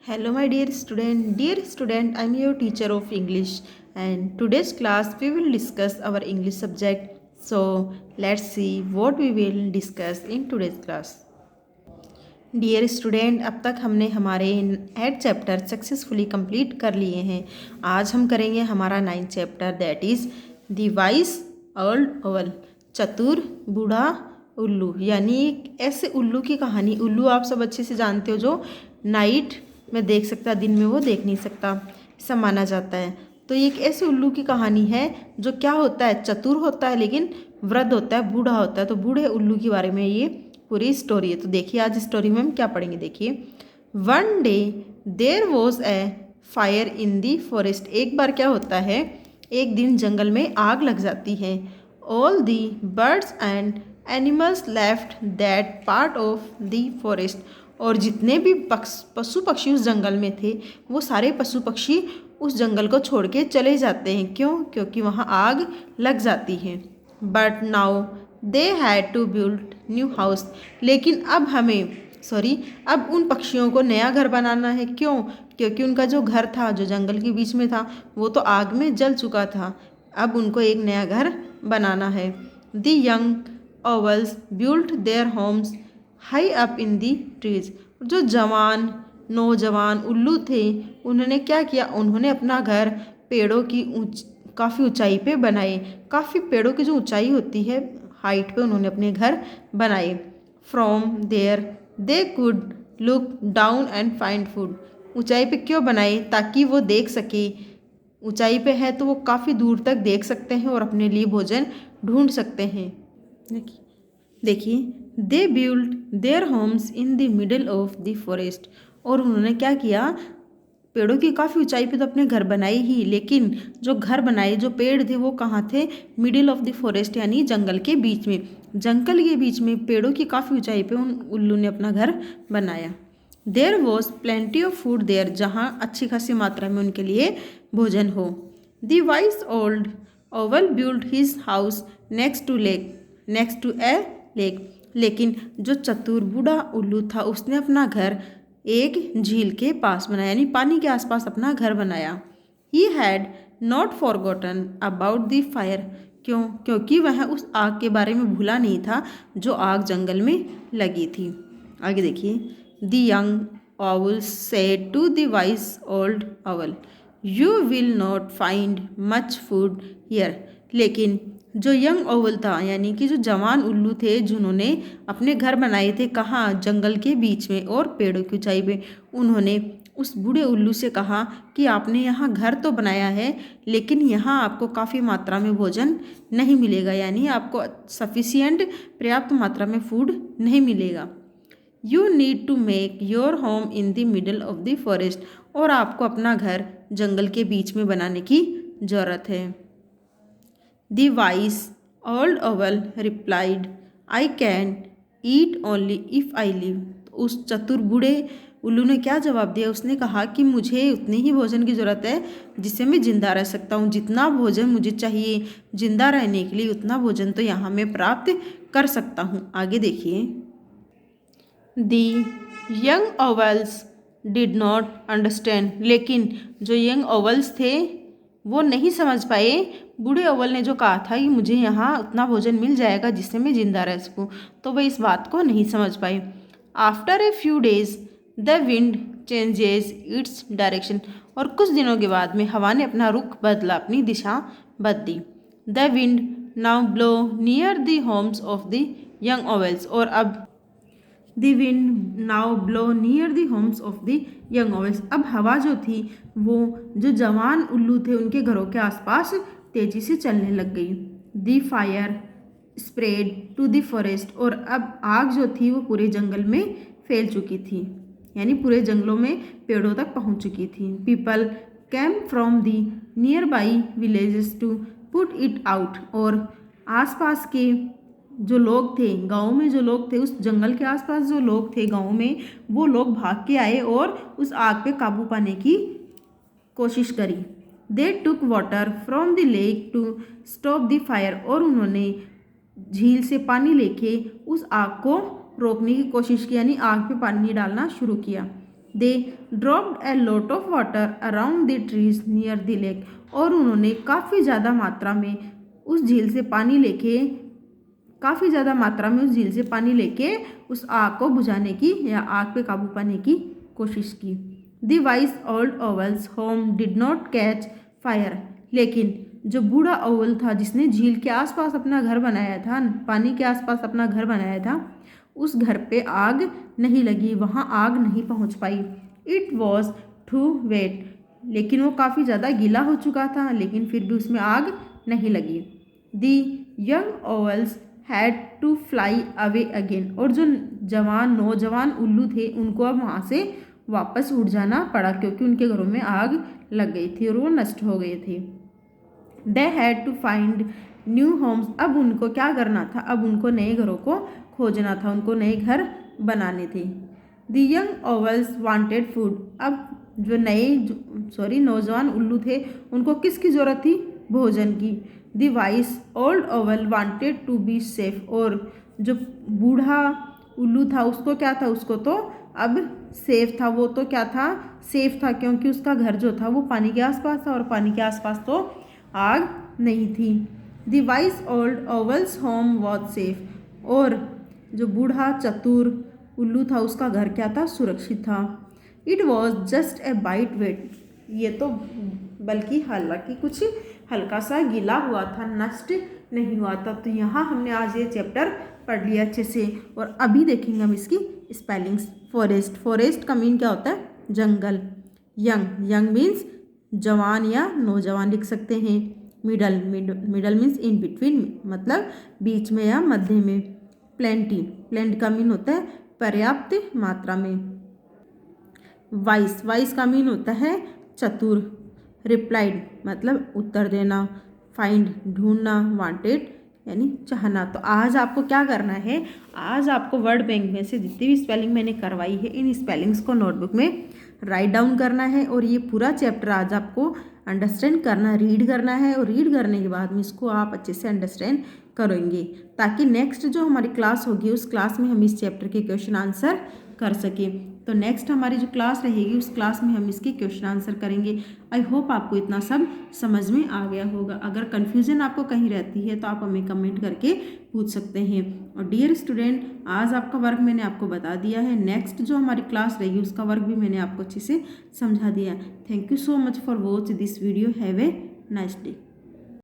Hello, my dear student. Dear student, I am your teacher of English, and today's class we will discuss our English subject. So, let's see what we will discuss in today's class. Dear student, अब तक हमने हमारे 8 chapter successfully complete कर लिए हैं। आज हम करेंगे हमारा 9th chapter, that is the wise old Oval, चतुर बूढ़ा उल्लू। यानी एक ऐसे उल्लू की कहानी। उल्लू आप सब अच्छे से जानते हो, जो नाइट में देख सकता, दिन में वो देख नहीं सकता, ऐसा माना जाता है। तो ये एक ऐसे उल्लू की कहानी है जो क्या होता है, चतुर होता है लेकिन वृद्ध होता है, बूढ़ा होता है। तो बूढ़े उल्लू के बारे में ये पूरी स्टोरी है। तो देखिए आज स्टोरी में हम क्या पढ़ेंगे। देखिए, one day there was a fire in the forest. एक बार क्या होता है, एक दिन जंगल में आग लग जाती है। All the birds and animals left that part of the forest. और जितने भी पशु पक्षी उस जंगल में थे, वो सारे पशु पक्षी उस जंगल को छोड़ के चले जाते हैं। क्यों? क्योंकि वहाँ आग लग जाती है। But now they had to build new house. लेकिन अब उन पक्षियों को नया घर बनाना है। क्यों? क्योंकि उनका जो घर था, जो जंगल के बीच में था, वो तो आग में जल चुका था। अब उनको एक नया घर बनाना है। The young vowels built their homes high up in the trees. जो नौजवान उल्लू थे, उन्होंने क्या किया, उन्होंने अपना घर पेड़ों की काफ़ी ऊंचाई पे बनाए। काफ़ी पेड़ों की जो ऊंचाई होती है, हाइट पे उन्होंने अपने घर बनाए। From there they could look down and find food. ऊंचाई पे क्यों बनाए? ताकि वो देख सके। ऊंचाई पे है तो वो काफ़ी दूर तक देख सकते हैं और अपने लिए भोजन ढूंढ सकते हैं। देखिए, they build their homes in the middle of the forest. और उन्होंने क्या किया, पेड़ों की काफ़ी ऊंचाई पे तो अपने घर बनाए ही, लेकिन जो घर बनाए, जो पेड़ थे, वो कहाँ थे? मिडिल ऑफ द फॉरेस्ट, यानी जंगल के बीच में। जंगल के बीच में पेड़ों की काफ़ी ऊंचाई पे उन उल्लू ने अपना घर बनाया। There was plenty of food there. जहाँ अच्छी खासी मात्रा में उनके लिए भोजन हो। The wise old owl build his house next to a lake. लेकिन जो चतुर बूढ़ा उल्लू था, उसने अपना घर एक झील के पास बनाया, यानी पानी के आसपास अपना घर बनाया। He had not forgotten about the fire. क्यों? क्योंकि वह उस आग के बारे में भूला नहीं था, जो आग जंगल में लगी थी। आगे देखिए, the young owl said to the wise old owl, you will not find much food here। लेकिन जो यंग ओवल था, यानी कि जो जवान उल्लू थे, जिन्होंने अपने घर बनाए थे कहाँ? जंगल के बीच में और पेड़ों की ऊंचाई पे, उन्होंने उस बूढ़े उल्लू से कहा कि आपने यहाँ घर तो बनाया है, लेकिन यहाँ आपको काफ़ी मात्रा में भोजन नहीं मिलेगा, यानी आपको सफिशियंट पर्याप्त मात्रा में फूड नहीं मिलेगा। You need to make your home in the middle of the forest. और आपको अपना घर जंगल के बीच में बनाने की ज़रूरत है। The wise old Oval replied, I can eat only if I live. उस चतुर बूढ़े उल्लू ने क्या जवाब दिया? उसने कहा कि मुझे उतने ही भोजन की ज़रूरत है जिससे मैं ज़िंदा रह सकता हूँ। जितना भोजन मुझे चाहिए ज़िंदा रहने के लिए, उतना भोजन तो यहाँ मैं प्राप्त कर सकता हूँ। आगे देखिए, the young owls did not understand. लेकिन जो यंग ओवल्स थे, वो नहीं समझ पाए। बूढ़े ओवल ने जो कहा था कि मुझे यहाँ उतना भोजन मिल जाएगा जिससे मैं ज़िंदा रह सकूँ, तो वह इस बात को नहीं समझ पाए। After a few days the wind changes its direction. और कुछ दिनों के बाद में हवा ने अपना रुख बदला, अपनी दिशा बदली। The wind now blow near the homes of the young vowels. और अब the wind now blow near the homes of the young vowels. अब हवा जो थी, वो जो जवान उल्लू थे, उनके घरों के आसपास तेजी से चलने लग गई। The fire spread to the forest. और अब आग जो थी, वो पूरे जंगल में फैल चुकी थी, यानी पूरे जंगलों में पेड़ों तक पहुंच चुकी थी। People came from the nearby villages to put it out. और आसपास के जो लोग थे, गाँव में जो लोग थे, उस जंगल के आसपास जो लोग थे गाँव में, वो लोग भाग के आए और उस आग पे काबू पाने की कोशिश करी। They took water from the lake to stop the fire. और उन्होंने झील से पानी लेके उस आग को रोकने की कोशिश की, यानी आग पे पानी डालना शुरू किया। दे dropped a lot of water around the trees near the lake. और उन्होंने काफ़ी ज़्यादा मात्रा में उस झील से पानी लेके उस आग को बुझाने की या आग पे काबू पाने की कोशिश की। The wise old vowels home did not catch fire. लेकिन जो बूढ़ा ओवल था जिसने झील के आसपास अपना घर बनाया था, पानी के आसपास अपना घर बनाया था, उस घर पे आग नहीं लगी, वहाँ आग नहीं पहुँच पाई। It was too wet. लेकिन वो काफ़ी ज़्यादा गीला हो चुका था, लेकिन फिर भी उसमें आग नहीं लगी। The young owls had to fly away again. और जो नौजवान उल्लू थे उनको अब वहाँ से वापस उड़ जाना पड़ा, क्योंकि उनके घरों में आग लग गई थी और वो नष्ट हो गए थे। They had to find new homes. अब उनको क्या करना था, अब उनको नए घरों को खोजना था, उनको नए घर बनाने थे। The young vowels wanted food. अब जो नौजवान उल्लू थे उनको किसकी ज़रूरत थी, भोजन की। The wise old owl wanted to be safe. और जो बूढ़ा उल्लू था उसको क्या था, उसको तो अब सेफ था, वो तो क्या था, सेफ था, क्योंकि उसका घर जो था वो पानी के आसपास था और पानी के आसपास तो आग नहीं थी। The wise old vowels home was safe. और जो बूढ़ा चतुर उल्लू था उसका घर क्या था, सुरक्षित था। It was just a bit wet. ये तो बल्कि हालांकि कुछ हल्का सा गीला हुआ था, नष्ट नहीं हुआ था। तो यहाँ हमने आज ये चैप्टर पढ़ लिया अच्छे से। और अभी देखेंगे हम इसकी स्पेलिंग्स। फॉरेस्ट का मीन क्या होता है, जंगल। यंग मीन्स जवान या नौजवान लिख सकते हैं। मिडल मीन्स इन बिटवीन, मतलब बीच में या मध्य में। प्लेंटी का मीन होता है पर्याप्त मात्रा में। वाइस का मीन होता है चतुर। रिप्लाइड मतलब उत्तर देना। फाइंड ढूंढना। वांटेड यानी चाहना। तो आज आपको क्या करना है, आज आपको वर्ड बैंक में से जितनी भी स्पेलिंग मैंने करवाई है इन स्पेलिंग्स को नोटबुक में राइट डाउन करना है। और ये पूरा चैप्टर आज आपको अंडरस्टैंड करना, रीड करना है। और रीड करने के बाद में इसको आप अच्छे से अंडरस्टैंड करेंगे, ताकि नेक्स्ट जो हमारी क्लास होगी उस क्लास में हम इस चैप्टर के क्वेश्चन आंसर कर सकें। तो नेक्स्ट हमारी जो क्लास रहेगी उस क्लास में हम इसके क्वेश्चन आंसर करेंगे। आई होप आपको इतना सब समझ में आ गया होगा। अगर कन्फ्यूज़न आपको कहीं रहती है तो आप हमें कमेंट करके पूछ सकते हैं। और डियर स्टूडेंट, आज आपका वर्क मैंने आपको बता दिया है, नेक्स्ट जो हमारी क्लास रहेगी उसका वर्क भी मैंने आपको अच्छे से समझा दिया। Thank you so much for watch this video. Have a nice day.